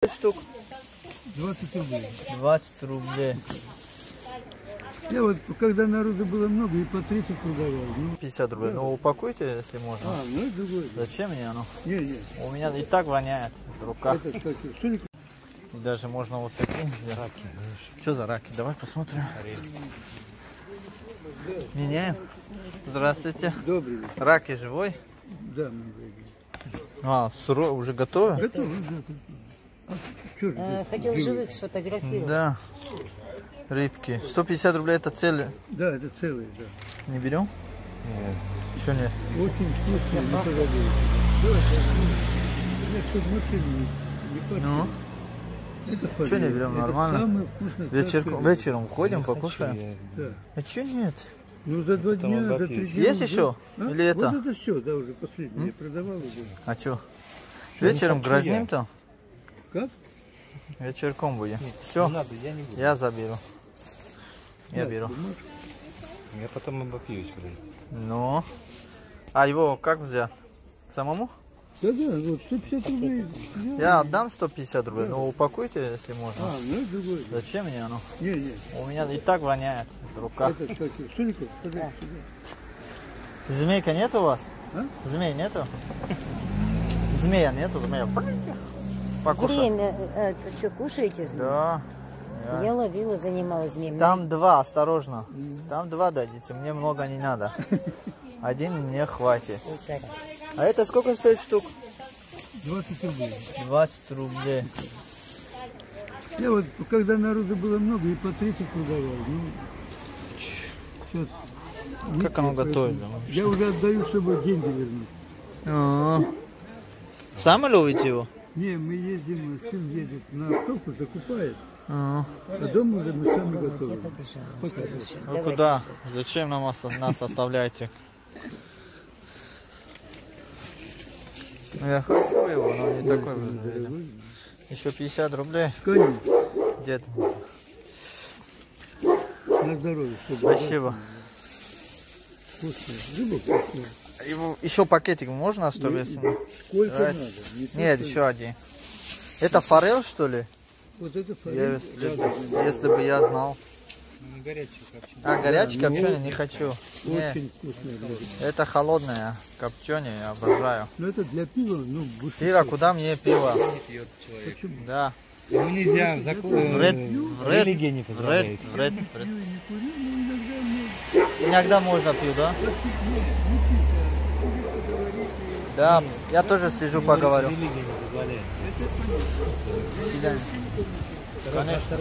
Штук? 20 рублей. 20 рублей. Я вот, когда народу было много, и по 30 продавал. Ну, 50 рублей. Ну упакуйте, если можно. ну это другое. Зачем мне оно? Не. У меня и так воняет в руках. Это, кстати, что не... И даже можно вот такие. Раки. Что за раки? Давай посмотрим. Меняем. Здравствуйте. Добрый. Раки живой? Да, мы говорим. Уже готовы? Готовы, да. Хотел живых сфотографировать. Да. Рыбки. 150 рублей это цель. Да, это целые, да. Не берем? Нет. Что нет? Очень вкусные, не позабыли. Я чтобы машину не Ну? Что не берем? Нормально? Вечером ходим, покушаем? Да. А что нет? Ну за 2 дня, за 3 дня. Есть еще? Или это? Вот это все, да, уже последнее. Я продавал уже. А что? Вечером грозним-то? Как? Вечерком будем. Все, я заберу. Я беру. Я потом обопьюсь, блин. Ну. А его как взять? Самому? Да, вот 150 рублей. Я отдам 150 рублей, но упакуйте, если можно. Ну это другое. Зачем мне оно? Не. У меня и так воняет в руках. Это, кстати, Шуриков, подай сюда. Змейка нет у вас? А? Змей нету? Змея нету? Змея. Покушай. Блин, что, кушаете? Да. Я ловила, занималась змеем. Там 2, осторожно. Там 2 дадите, мне много не надо. 1 мне хватит. А это сколько стоит штук? 20 рублей. 20 рублей. Я вот, когда народу было много, и по 30 продавал. Ну, сейчас Как оно готовит? я уже отдаю, чтобы деньги вернуть. Сами ловите его? Не, мы ездим, сын едет на автобус, закупает. А А дома уже мы сами готовим. Пока. Вы куда? Зачем нас оставляете? Я хочу его, но не такой. Еще 50 рублей. Конец. Дед. На здоровье. Спасибо. Вкусная. Рыба вкусная. Еще пакетик можно, что ли? Сколько Давай. надо? Нет, еще один. Это форель, что ли? Вот это форель. Если бы я знал. Горячий копченый. Горячий копченый не хочу. Очень вкусная. Это холодное копченое, я обожаю. Но это для пива, ну, выше. Пиво, куда мне пиво? Не пьет человек. Почему? Да. Ну нельзя, в религии не позволяет. Вред. Не курю, но иногда мне... Иногда можно пью, да? Да, я тоже сижу, поговорю. Религия не позволяет. До свидания. Конечно.